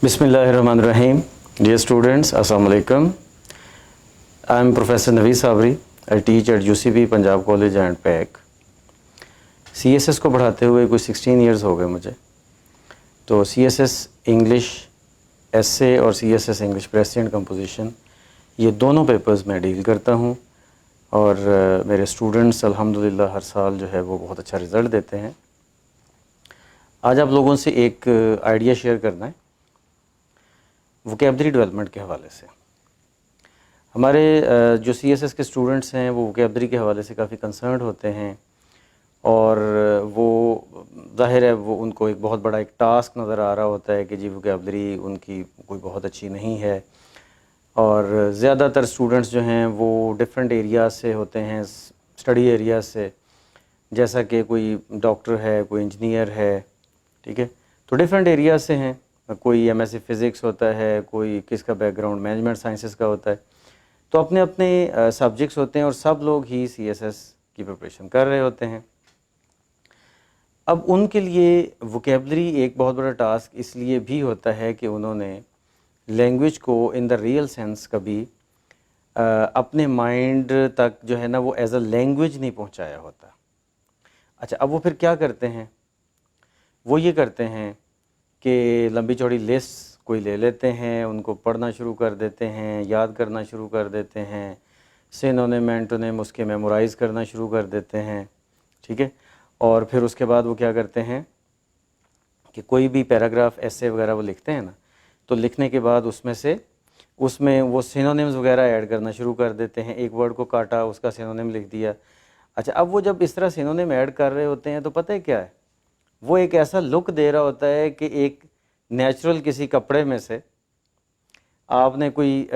Bismillahirrahmanirrahim. Dear students, Assalamu alaikum. I am Professor Naveed Sabri. I teach at UCB Punjab College and PAC. CSS کو پڑھاتے ہوئے کوئی 16 years ہو گئے مجھے. تو CSS انگلش ایسے اور CSS English press and composition یہ دونوں پیپرز میں ڈیل کرتا ہوں، اور میرے اسٹوڈنٹس الحمدللہ ہر سال جو ہے وہ بہت اچھا رزلٹ دیتے ہیں. آج آپ لوگوں سے ایک آئیڈیا شیئر کرنا ہے ووکیبلری ڈیولپمنٹ کے حوالے سے. ہمارے جو CSS کے اسٹوڈنٹس ہیں وہ ووکیبلری کے حوالے سے کافی کنسرنڈ ہوتے ہیں، اور وہ ظاہر ہے وہ ان کو ایک بہت بڑا ایک ٹاسک نظر آ رہا ہوتا ہے کہ جی ووکیبلری ان کی کوئی بہت اچھی نہیں ہے. اور زیادہ تر اسٹوڈنٹس جو ہیں وہ ڈفرینٹ ایریاز سے ہوتے ہیں، اسٹڈی ایریاز سے، جیسا کہ کوئی ڈاکٹر ہے، کوئی انجینئر ہے، ٹھیک ہے، تو ڈفرینٹ ایریاز سے ہیں. کوئی MSc فزکس ہوتا ہے، کوئی کس کا بیک گراؤنڈ مینجمنٹ سائنسز کا ہوتا ہے. تو اپنے اپنے سبجیکٹس ہوتے ہیں اور سب لوگ ہی CSS کی پریپریشن کر رہے ہوتے ہیں. اب ان کے لیے ووکیبلری ایک بہت بڑا ٹاسک اس لیے بھی ہوتا ہے کہ انہوں نے لینگویج کو ان دا ریئل سینس کبھی اپنے مائنڈ تک جو ہے نا وہ ایز اے لینگویج نہیں پہنچایا ہوتا. اچھا، اب وہ پھر کیا کرتے ہیں؟ وہ یہ کرتے ہیں کہ لمبی چوڑی لسٹ کوئی لے لیتے ہیں، ان کو پڑھنا شروع کر دیتے ہیں، یاد کرنا شروع کر دیتے ہیں، سینونیم اینٹونیم اس کے میمورائز کرنا شروع کر دیتے ہیں، ٹھیک ہے. اور پھر اس کے بعد وہ کیا کرتے ہیں کہ کوئی بھی پیراگراف ایسے وغیرہ وہ لکھتے ہیں نا، تو لکھنے کے بعد اس میں وہ سینونیمز وغیرہ ایڈ کرنا شروع کر دیتے ہیں. ایک ورڈ کو کاٹا، اس کا سینونیم لکھ دیا. اچھا، اب وہ جب اس طرح سینونیم ایڈ کر رہے ہوتے ہیں تو پتہ ہے کیا ہے، وہ ایک ایسا لک دے رہا ہوتا ہے کہ ایک نیچرل کسی کپڑے میں سے آپ نے کوئی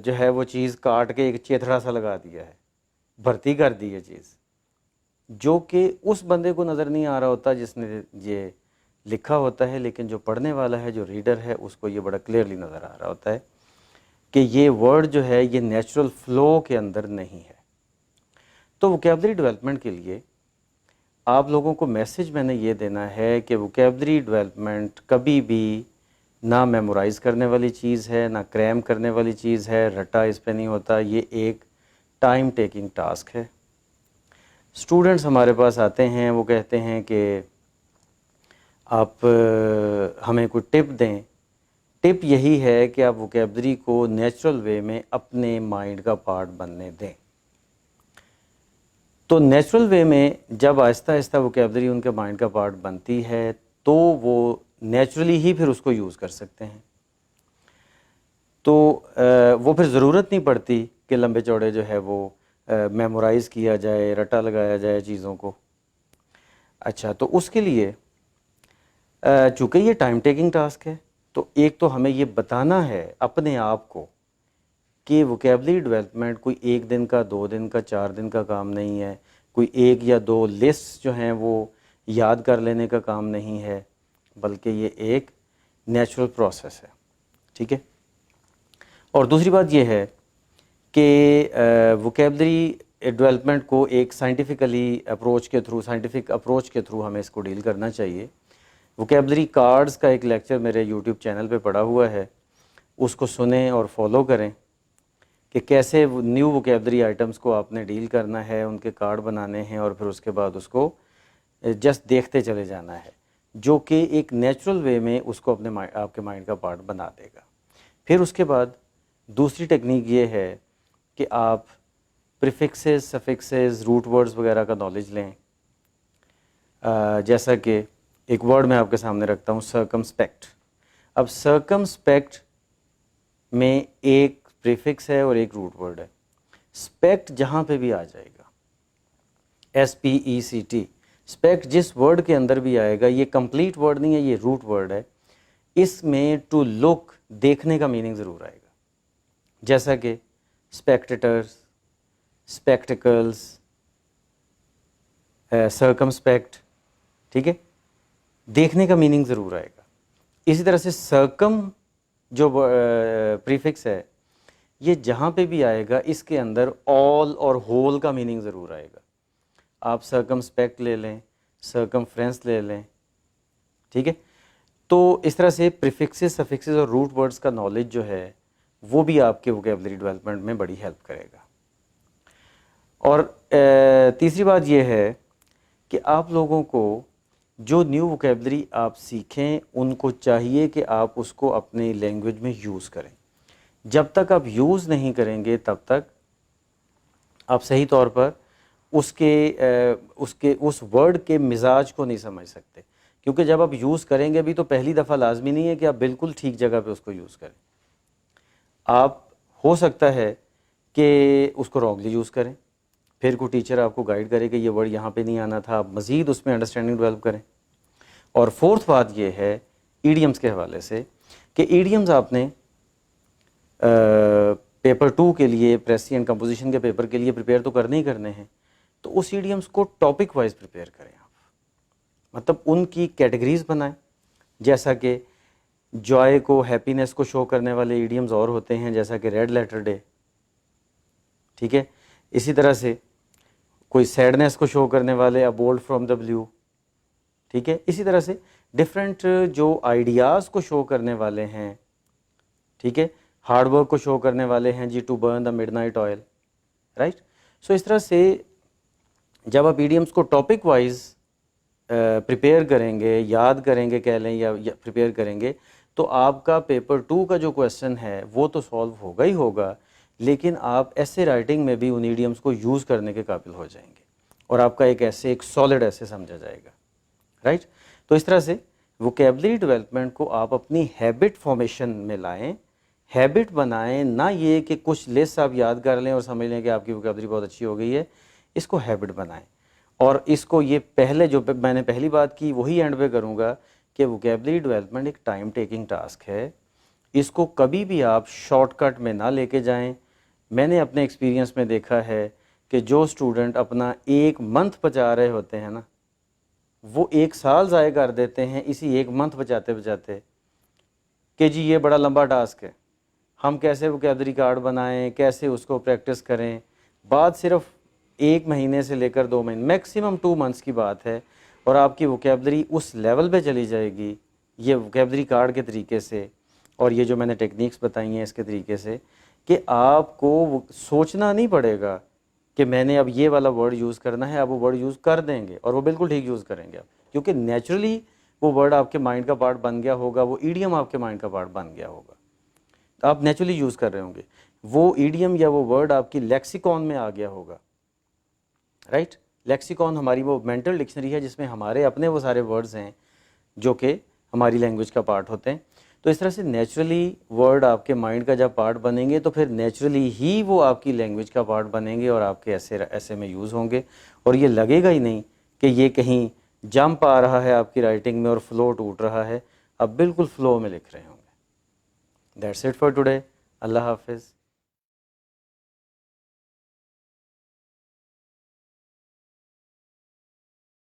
جو ہے وہ چیز کاٹ کے ایک چیتھڑا سا لگا دیا ہے، بھرتی کر دی ہے چیز، جو کہ اس بندے کو نظر نہیں آ رہا ہوتا جس نے یہ لکھا ہوتا ہے، لیکن جو پڑھنے والا ہے، جو ریڈر ہے، اس کو یہ بڑا کلیئرلی نظر آ رہا ہوتا ہے کہ یہ ورڈ جو ہے یہ نیچرل فلو کے اندر نہیں ہے. تو ووکیبلری ڈیولپمنٹ کے لیے آپ لوگوں کو میسج میں نے یہ دینا ہے کہ ووکیبلری ڈیولپمنٹ کبھی بھی نہ میمورائز کرنے والی چیز ہے، نہ کریم کرنے والی چیز ہے، رٹا اس پہ نہیں ہوتا. یہ ایک ٹائم ٹیکنگ ٹاسک ہے. اسٹوڈنٹس ہمارے پاس آتے ہیں، وہ کہتے ہیں کہ آپ ہمیں کوئی ٹپ دیں. ٹپ یہی ہے کہ آپ ووکیبلری کو نیچرل وے میں اپنے مائنڈ کا پارٹ بننے دیں. تو نیچرل وے میں جب آہستہ آہستہ ووکیبلری ان کے مائنڈ کا پارٹ بنتی ہے تو وہ نیچرلی ہی پھر اس کو یوز کر سکتے ہیں. تو وہ پھر ضرورت نہیں پڑتی کہ لمبے چوڑے جو ہے وہ میمورائز کیا جائے، رٹا لگایا جائے چیزوں کو. اچھا، تو اس کے لیے چونکہ یہ ٹائم ٹیکنگ ٹاسک ہے، تو ایک تو ہمیں یہ بتانا ہے اپنے آپ کو کہ ووکیبلری ڈیولپمنٹ کوئی 1 دن کا، 2 دن کا، 4 دن کا کام نہیں ہے. کوئی 1 یا 2 لسٹ جو ہیں وہ یاد کر لینے کا کام نہیں ہے، بلکہ یہ ایک نیچرل پروسیس ہے، ٹھیک ہے. اور دوسری بات یہ ہے کہ ووکیبلری ڈیولپمنٹ کو ایک سائنٹیفک اپروچ کے تھرو ہمیں اس کو ڈیل کرنا چاہیے. ووکیبلری کارڈز کا ایک لیکچر میرے یوٹیوب چینل پہ پڑا ہوا ہے، اس کو سنیں اور فالو کریں کہ کیسے نیو ووکیبلری آئٹمس کو آپ نے ڈیل کرنا ہے، ان کے کارڈ بنانے ہیں، اور پھر اس کے بعد اس کو جسٹ دیکھتے چلے جانا ہے، جو کہ ایک نیچرل وے میں اس کو آپ کے مائنڈ کا پارٹ بنا دے گا. پھر اس کے بعد دوسری ٹیکنیک یہ ہے کہ آپ پریفکسز، سفکسز، روٹ ورڈز وغیرہ کا نالج لیں. جیسا کہ ایک ورڈ میں آپ کے سامنے رکھتا ہوں، سرکمسپیکٹ. اب سرکمسپیکٹ میں ایک پریفکس ہے اور ایک روٹ ورڈ ہے. اسپیکٹ جہاں پہ بھی آ جائے گا، SPECT، اسپیکٹ جس ورڈ کے اندر بھی آئے گا، یہ کمپلیٹ ورڈ نہیں ہے، یہ روٹ ورڈ ہے. اس میں ٹو لک، دیکھنے کا میننگ ضرور آئے گا، جیسا کہ اسپیکٹیٹرز، اسپیکٹیکلز، سرکمسپیکٹ، ٹھیک ہے، دیکھنے کا میننگ ضرور آئے گا. اسی طرح سے سرکم جو پریفکس ہے، یہ جہاں پہ بھی آئے گا اس کے اندر آل اور ہول کا میننگ ضرور آئے گا. آپ سرکمسپیکٹ لے لیں، سرکمفرنس لے لیں، ٹھیک ہے. تو اس طرح سے پریفکسز، سفکسز اور روٹ ورڈز کا نالج جو ہے وہ بھی آپ کے ووکیبلری ڈیولپمنٹ میں بڑی ہیلپ کرے گا. اور تیسری بات یہ ہے کہ آپ لوگوں کو جو نیو ووکیبلری آپ سیکھیں ان کو چاہیے کہ آپ اس کو اپنی لینگویج میں یوز کریں. جب تک آپ یوز نہیں کریں گے تب تک آپ صحیح طور پر اس ورڈ کے مزاج کو نہیں سمجھ سکتے. کیونکہ جب آپ یوز کریں گے بھی تو پہلی دفعہ لازمی نہیں ہے کہ آپ بالکل ٹھیک جگہ پہ اس کو یوز کریں. آپ ہو سکتا ہے کہ اس کو رانگلی یوز کریں، پھر کوئی ٹیچر آپ کو گائیڈ کرے کہ یہ ورڈ یہاں پہ نہیں آنا تھا، آپ مزید اس میں انڈرسٹینڈنگ ڈیولپ کریں. اور فورتھ بات یہ ہے ایڈیمز کے حوالے سے کہ ایڈیمز آپ نے پیپر 2 کے لیے پریسی اینڈ کمپوزیشن کے پیپر کے لیے پریپیئر تو کرنے ہی کرنے ہیں، تو اس ایڈیمز کو ٹاپک وائز پریپیئر کریں آپ. مطلب ان کی کیٹیگریز بنائیں، جیسا کہ جوائے کو، ہیپینس کو شو کرنے والے ایڈیمز اور ہوتے ہیں، جیسا کہ ریڈ لیٹر ڈے، ٹھیک ہے. اسی طرح سے کوئی سیڈنس کو شو کرنے والے اے بولٹ فرام دا بلیو، ٹھیک ہے. اسی طرح سے ڈفرینٹ جو آئیڈیاز کو شو کرنے والے ہیں، ٹھیک ہے، ہارڈ ورک کو شو کرنے والے ہیں جی ٹو برن دا مڈ نائٹ آئل، رائٹ. سو اس طرح سے جب آپ ایڈیمز کو ٹاپک وائز پریپیئر کریں گے، یاد کریں گے کہہ لیں یا پریپیئر کریں گے، تو آپ کا پیپر 2 کا جو کویسچن ہے وہ تو سالو ہوگا ہی ہوگا، لیکن آپ ایسے رائٹنگ میں بھی ان ایڈیمز کو یوز کرنے کے قابل ہو جائیں گے اور آپ کا ایک سالڈ ایسے سمجھا جائے گا، رائٹ. تو اس طرح سے ووکیبلری ڈیولپمنٹ کو آپ اپنی ہیبٹ فارمیشن میں لائیں، ہیبٹ بنائیں، نہ یہ کہ کچھ لسٹ آپ یاد کر لیں اور سمجھ لیں کہ آپ کی ووکیبلری بہت اچھی ہو گئی ہے. اس کو ہیبٹ بنائیں. اور اس کو یہ پہلے جو میں نے پہلی بات کی وہی اینڈ پہ کروں گا کہ ووکیبلری ڈیولپمنٹ ایک ٹائم ٹیکنگ ٹاسک ہے. اس کو کبھی بھی آپ شارٹ کٹ میں نہ لے کے جائیں. میں نے اپنے ایکسپیرینس میں دیکھا ہے کہ جو اسٹوڈنٹ اپنا 1 منتھ بچا رہے ہوتے ہیں نا، وہ 1 سال ضائع کر دیتے ہیں اسی 1 منتھ بچاتے بچاتے کہ جی یہ بڑا لمبا ٹاسک ہے، ہم کیسے ووکیبلری کارڈ بنائیں، کیسے اس کو پریکٹس کریں. بات صرف 1 مہینے سے لے کر 2 مہینے، میکسیمم 2 منتھس کی بات ہے، اور آپ کی ووکیبلری اس لیول پہ چلی جائے گی یہ ووکیبلری کارڈ کے طریقے سے اور یہ جو میں نے ٹیکنیکس بتائی ہیں اس کے طریقے سے، کہ آپ کو سوچنا نہیں پڑے گا کہ میں نے اب یہ والا ورڈ یوز کرنا ہے. آپ وہ ورڈ یوز کر دیں گے اور وہ بالکل ٹھیک یوز کریں گے آپ، کیونکہ نیچرلی وہ ورڈ آپ کے مائنڈ کا پارٹ بن گیا ہوگا، وہ ایڈیم آپ کے مائنڈ کا پارٹ بن گیا ہوگا، تو آپ نیچرلی یوز کر رہے ہوں گے. وہ ایڈیم یا وہ ورڈ آپ کی لیکسیکون میں آ گیا ہوگا، رائٹ. لیکسیکون ہماری وہ مینٹل ڈکشنری ہے جس میں ہمارے اپنے وہ سارے ورڈز ہیں جو کہ ہماری لینگویج کا پارٹ ہوتے ہیں. تو اس طرح سے نیچرلی ورڈ آپ کے مائنڈ کا جب پارٹ بنیں گے تو پھر نیچرلی ہی وہ آپ کی لینگویج کا پارٹ بنیں گے اور آپ کے ایسے میں یوز ہوں گے، اور یہ لگے گا ہی نہیں کہ یہ کہیں جمپ آ رہا ہے آپ کی رائٹنگ میں اور فلو ٹوٹ رہا ہے. آپ بالکل فلو میں لکھ رہے ہوں گے. That's it for today. اللہ حافظ.